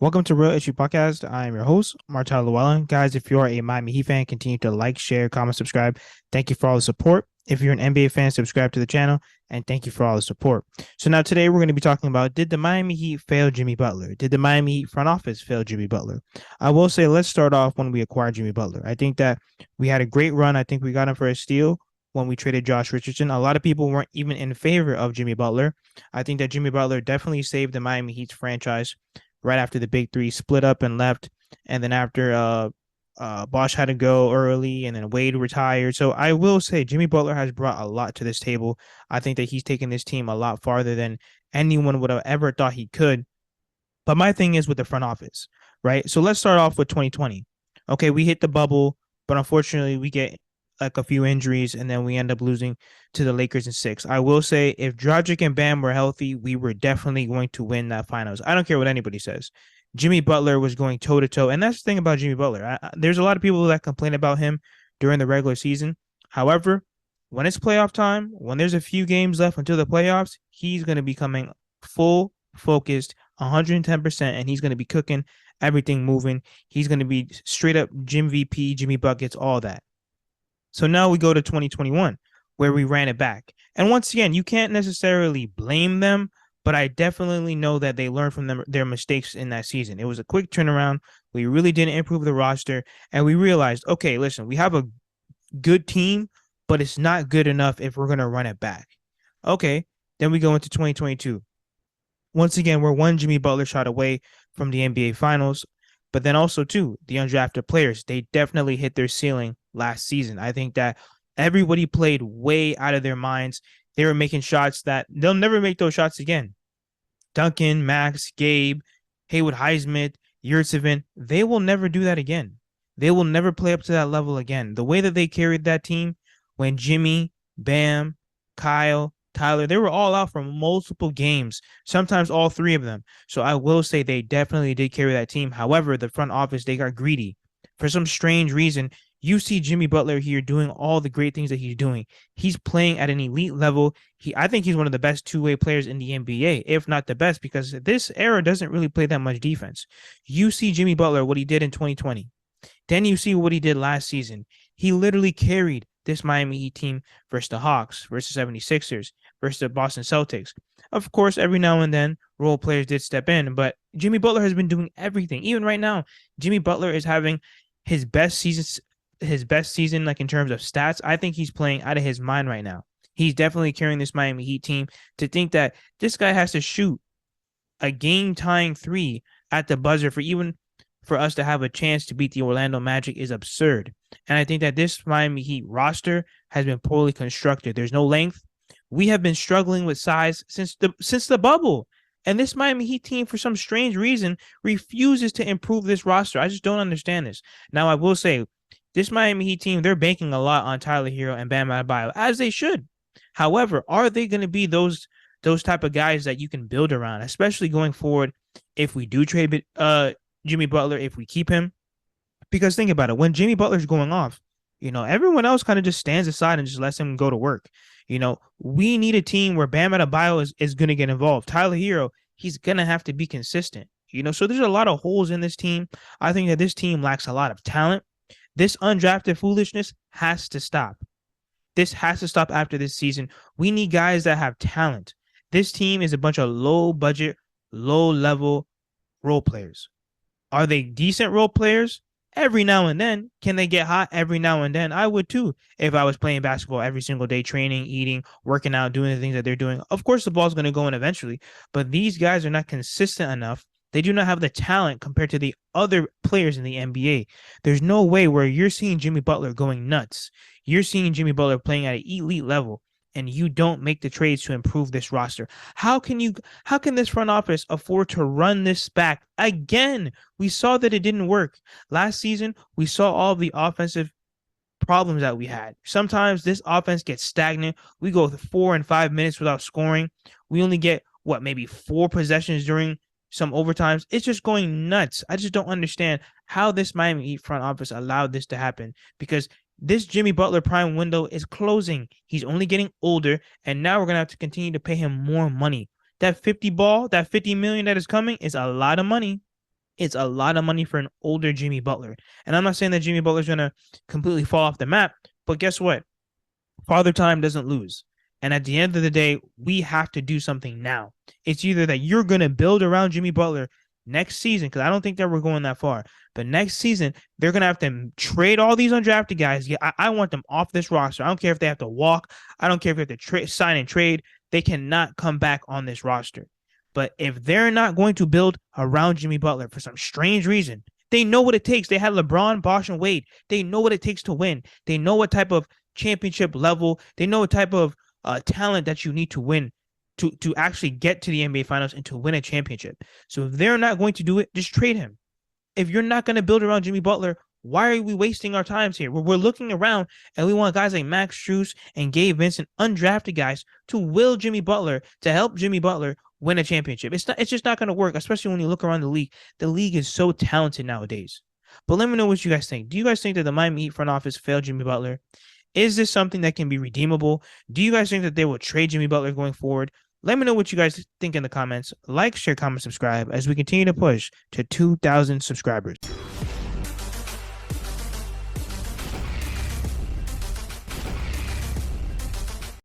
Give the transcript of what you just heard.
Welcome to Real Issue Podcast. I am your host, Martel Llewellyn. Guys, if you are a Miami Heat fan, continue to like, share, comment, subscribe. Thank you for all the support. If you're an NBA fan, subscribe to the channel, and thank you for all the support. So now today we're going to be talking about, did the Miami Heat fail Jimmy Butler? Did the Miami Heat front office fail Jimmy Butler? I will say, let's start off when we acquired Jimmy Butler. I think that we had a great run. I think we got him for a steal when we traded Josh Richardson. A lot of people weren't even in favor of Jimmy Butler. I think that Jimmy Butler definitely saved the Miami Heat's franchise right after the big three split up and left. And then after Bosh had to go early and then Wade retired. So I will say Jimmy Butler has brought a lot to this table. I think that he's taken this team a lot farther than anyone would have ever thought he could. But my thing is with the front office, right? So let's start off with 2020. Okay, we hit the bubble, but unfortunately we get like a few injuries and then we end up losing to the Lakers in six. I will say if Dragic and Bam were healthy, we were definitely going to win that finals. I don't care what anybody says. Jimmy Butler was going toe to toe. And that's the thing about Jimmy Butler. There's a lot of people that complain about him during the regular season. However, when it's playoff time, when there's a few games left until the playoffs, he's going to be coming full focused 110%, and he's going to be cooking everything moving. He's going to be straight up Jim VP, Jimmy Buckets, all that. So now we go to 2021 where we ran it back. And once again, you can't necessarily blame them, but I definitely know that they learned from their mistakes in that season. It was a quick turnaround. We really didn't improve the roster, and we realized, okay, listen, we have a good team, but it's not good enough if we're going to run it back. Okay, then we go into 2022. Once again, we're one Jimmy Butler shot away from the NBA Finals, but then also, too, the undrafted players, they definitely hit their ceiling last season. I think that everybody played way out of their minds. They were making shots that they'll never make those shots again. Duncan, Max, Gabe, Haywood Highsmith, Yurtseven, they will never do that again. They will never play up to that level again. The way that they carried that team when Jimmy, Bam, Kyle, Tyler, they were all out for multiple games, sometimes all three of them. So I will say they definitely did carry that team. However, the front office, they got greedy. For some strange reason, you see Jimmy Butler here doing all the great things that he's doing. He's playing at an elite level. I think he's one of the best two-way players in the NBA, if not the best, because this era doesn't really play that much defense. You see Jimmy Butler, what he did in 2020. Then you see what he did last season. He literally carried this Miami Heat team versus the Hawks, versus 76ers, versus the Boston Celtics. Of course, every now and then, role players did step in, but Jimmy Butler has been doing everything. Even right now, Jimmy Butler is having his best season, like in terms of stats. I think he's playing out of his mind right now. He's definitely carrying this Miami Heat team. To think that this guy has to shoot a game-tying three at the buzzer for us to have a chance to beat the Orlando Magic is absurd. And I think that this Miami Heat roster has been poorly constructed. There's no length. We have been struggling with size since the bubble. And this Miami Heat team, for some strange reason, refuses to improve this roster. I just don't understand this. Now, I will say, this Miami Heat team, they're banking a lot on Tyler Hero and Bam Adebayo, as they should. However, are they going to be those type of guys that you can build around, especially going forward if we do trade Jimmy Butler, if we keep him? Because think about it, when Jimmy Butler's going off, everyone else kind of just stands aside and just lets him go to work. We need a team where Bam Adebayo is going to get involved. Tyler Hero, he's going to have to be consistent. So there's a lot of holes in this team. I think that this team lacks a lot of talent. This undrafted foolishness has to stop. This has to stop after this season. We need guys that have talent. This team is a bunch of low budget, low level role players. Are they decent role players? Every now and then. Can they get hot every now and then? I would too if I was playing basketball every single day, training, eating, working out, doing the things that they're doing. Of course, the ball's going to go in eventually, but these guys are not consistent enough. They do not have the talent compared to the other players in the NBA. There's no way where you're seeing Jimmy Butler going nuts. You're seeing Jimmy Butler playing at an elite level, and you don't make the trades to improve this roster. How can this front office afford to run this back again? We saw that it didn't work. Last season, we saw all of the offensive problems that we had. Sometimes this offense gets stagnant. We go 4 and 5 minutes without scoring. We only get, maybe 4 possessions during some overtimes. It's just going nuts. I just don't understand how this Miami Heat front office allowed this to happen, because this Jimmy Butler prime window is closing. He's only getting older, and now we're going to have to continue to pay him more money. That 50 million that is coming is a lot of money. It's a lot of money for an older Jimmy Butler. And I'm not saying that Jimmy Butler's going to completely fall off the map, but guess what? Father Time doesn't lose. And at the end of the day, we have to do something now. It's either that you're going to build around Jimmy Butler next season, because I don't think that we're going that far. But next season, they're going to have to trade all these undrafted guys. I want them off this roster. I don't care if they have to walk. I don't care if they have to sign and trade. They cannot come back on this roster. But if they're not going to build around Jimmy Butler for some strange reason, they know what it takes. They had LeBron, Bosh, and Wade. They know what it takes to win. They know what type of championship level. They know what type of talent that you need to win to actually get to the NBA Finals and to win a championship. So if they're not going to do it, just trade him. If you're not going to build around Jimmy Butler, why are we wasting our times here? We're looking around and we want guys like Max Strus and Gabe Vincent, undrafted guys, to will Jimmy Butler, to help Jimmy Butler win a championship. It's just not going to work, especially when you look around the league. The league is so talented nowadays. But let me know what you guys think. Do you guys think that the Miami Heat front office failed Jimmy Butler? Is this something that can be redeemable? Do you guys think that they will trade Jimmy Butler going forward? Let me know what you guys think in the comments. Like, share, comment, subscribe as we continue to push to 2,000 subscribers.